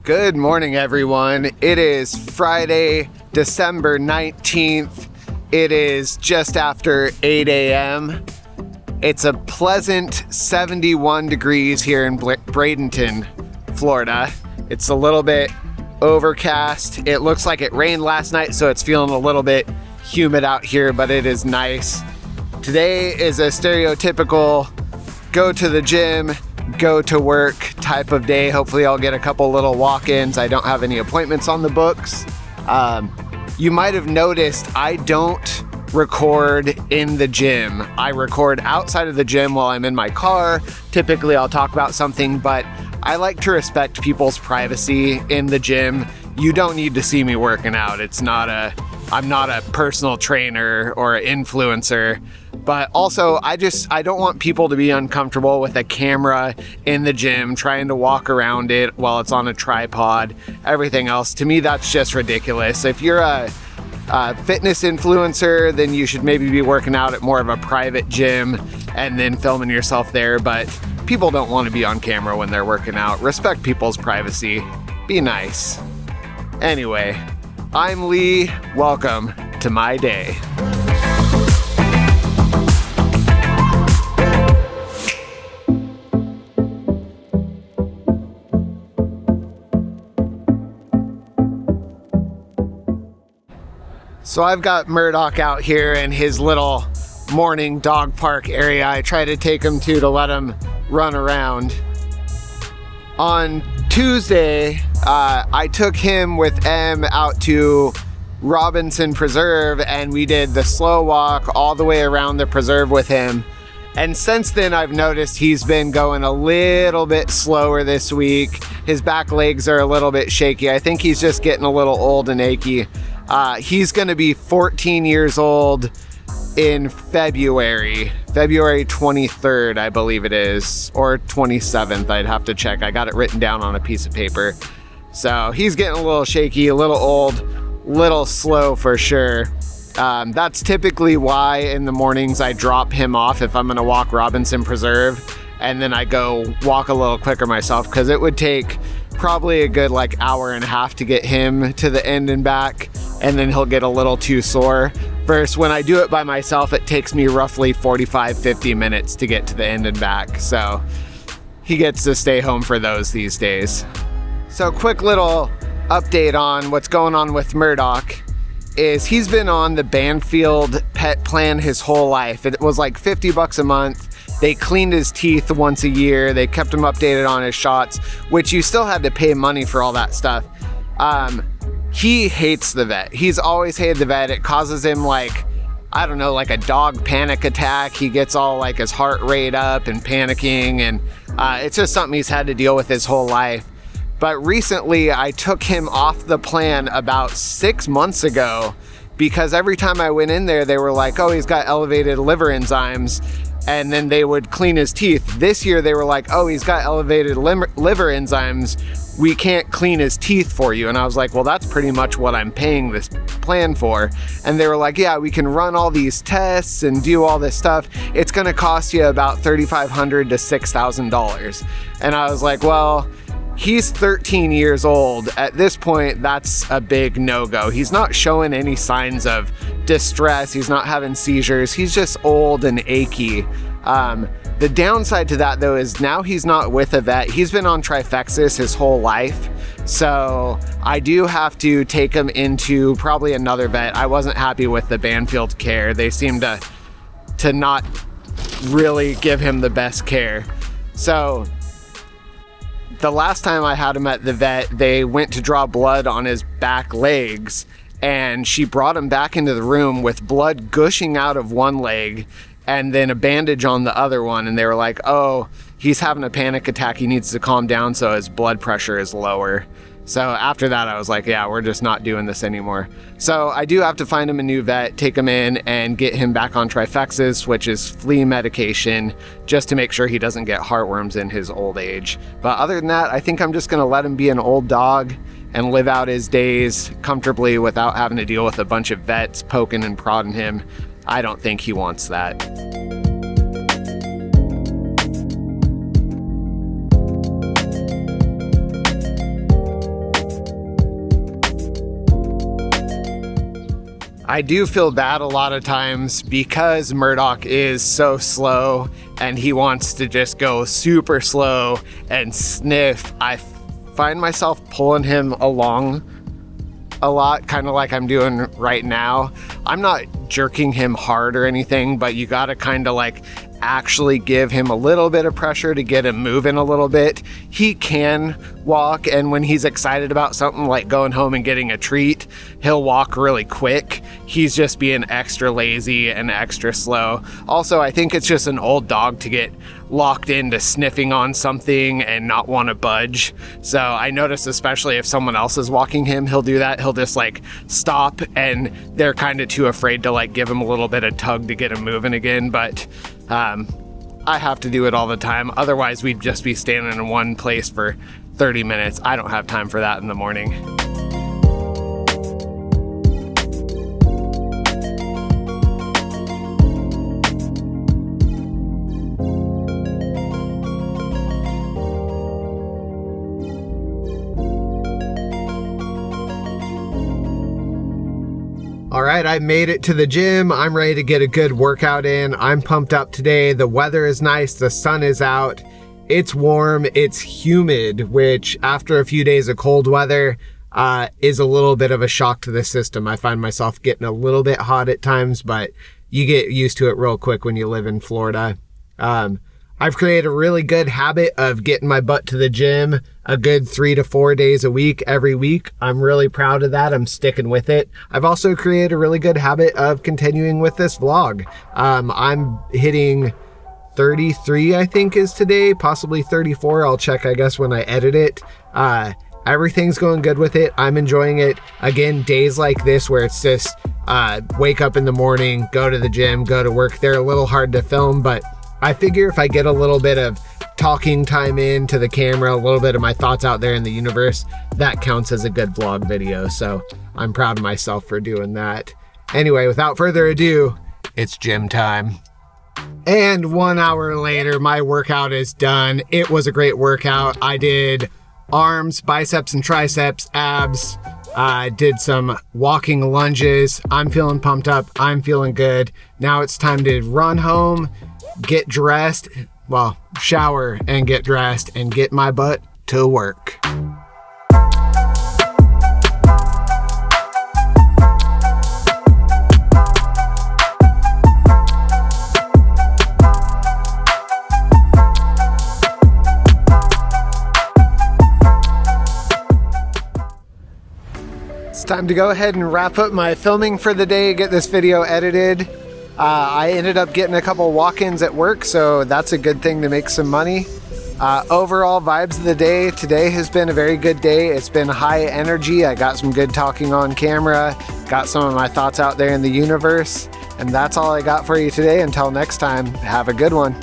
Good morning, everyone. It is Friday, December 19th. It is just after 8 a.m. It's a pleasant 71 degrees here in Bradenton, Florida. It's a little bit overcast. It looks like it rained last night, so it's feeling a little bit humid out here, but it is nice. Today is a stereotypical go to the gym, go to work type of day. Hopefully I'll get a couple little walk-ins. I don't have any appointments on the books. You might have noticed I don't record in the gym. I record outside of the gym while I'm in my car. Typically I'll talk about something, but I like to respect people's privacy in the gym. You don't need to see me working out. I'm not a personal trainer or an influencer, but also I don't want people to be uncomfortable with a camera in the gym, trying to walk around it while it's on a tripod, everything else. To me, that's just ridiculous. If you're a fitness influencer, then you should maybe be working out at more of a private gym and then filming yourself there, but people don't want to be on camera when they're working out. Respect people's privacy. Be nice. Anyway, I'm Lee. Welcome to my day. So I've got Murdoc out here in his little morning dog park area. I try to take him to let him run around. On Tuesday, I took him with Em out to Robinson Preserve, and we did the slow walk all the way around the preserve with him. And since then, I've noticed he's been going a little bit slower this week. His back legs are a little bit shaky. I think he's just getting a little old and achy. He's gonna be 14 years old in February 23rd, I believe it is, or 27th. I'd have to check. I got it written down on a piece of paper. So he's getting a little shaky, a little old, little slow for sure. That's typically why in the mornings I drop him off if I'm gonna walk Robinson Preserve, and then I go walk a little quicker myself, because it would take probably a good hour and a half to get him to the end and back, and then he'll get a little too sore. First, when I do it by myself, it takes me roughly 45-50 minutes to get to the end and back, so he gets to stay home for those these days. So quick little update on what's going on with Murdoc is he's been on the Banfield pet plan his whole life. It was like $50 a month. They cleaned his teeth once a year. They kept him updated on his shots, which you still had to pay money for all that stuff. He hates the vet. He's always hated the vet. It causes him a dog panic attack. He gets all his heart rate up and panicking, and it's just something he's had to deal with his whole life. But recently I took him off the plan about 6 months ago, because every time I went in there, they were like, oh, he's got elevated liver enzymes, and then they would clean his teeth. This year they were like, oh, he's got elevated liver enzymes, we can't clean his teeth for you. And I was like, well, that's pretty much what I'm paying this plan for. And they were like, yeah, we can run all these tests and do all this stuff. It's gonna cost you about $3,500 to $6,000. And I was like, well, he's 13 years old. At this point, that's a big no-go. He's not showing any signs of distress. He's not having seizures. He's just old and achy. The downside to that, though, is now he's not with a vet. He's been on Trifexis his whole life. So I do have to take him into probably another vet. I wasn't happy with the Banfield care. They seemed to not really give him the best care. So the last time I had him at the vet, they went to draw blood on his back legs, and she brought him back into the room with blood gushing out of one leg and then a bandage on the other one. And they were like, oh, he's having a panic attack. He needs to calm down so his blood pressure is lower. So after that, I was like, yeah, we're just not doing this anymore. So I do have to find him a new vet, take him in, and get him back on Trifexis, which is flea medication, just to make sure he doesn't get heartworms in his old age. But other than that, I think I'm just gonna let him be an old dog and live out his days comfortably without having to deal with a bunch of vets poking and prodding him. I don't think he wants that. I do feel bad a lot of times because Murdoc is so slow and he wants to just go super slow and sniff. I find myself pulling him along a lot, kind of like I'm doing right now. I'm not jerking him hard or anything, but you gotta kind of like actually give him a little bit of pressure to get him moving a little bit. He can walk, and when he's excited about something like going home and getting a treat, he'll walk really quick. He's just being extra lazy and extra slow. Also, I think it's just an old dog to get locked into sniffing on something and not want to budge. So I notice, especially if someone else is walking him, he'll do that. He'll just like stop, and they're kind of too afraid to like give him a little bit of tug to get him moving again. But I have to do it all the time. Otherwise, we'd just be standing in one place for 30 minutes. I don't have time for that in the morning. All right, I made it to the gym. I'm ready to get a good workout in. I'm pumped up today. The weather is nice. The sun is out. It's warm. It's humid, which after a few days of cold weather is a little bit of a shock to the system. I find myself getting a little bit hot at times, but you get used to it real quick when you live in Florida. I've created a really good habit of getting my butt to the gym a good 3 to 4 days a week, every week. I'm really proud of that. I'm sticking with it. I've also created a really good habit of continuing with this vlog. I'm hitting 33, I think is today, possibly 34. I'll check, I guess, when I edit it. Everything's going good with it. I'm enjoying it. Again, days like this where it's just wake up in the morning, go to the gym, go to work. They're a little hard to film, but I figure if I get a little bit of talking time into the camera, a little bit of my thoughts out there in the universe, that counts as a good vlog video. So I'm proud of myself for doing that. Anyway, without further ado, it's gym time. And 1 hour later, my workout is done. It was a great workout. I did arms, biceps and triceps, abs. I did some walking lunges. I'm feeling pumped up. I'm feeling good. Now it's time to run home, get dressed, well, shower and get dressed and get my butt to work. It's time to go ahead and wrap up my filming for the day, get this video edited. I ended up getting a couple walk-ins at work, so that's a good thing to make some money. Overall vibes of the day, today has been a very good day. It's been high energy. I got some good talking on camera, got some of my thoughts out there in the universe, and that's all I got for you today. Until next time, have a good one.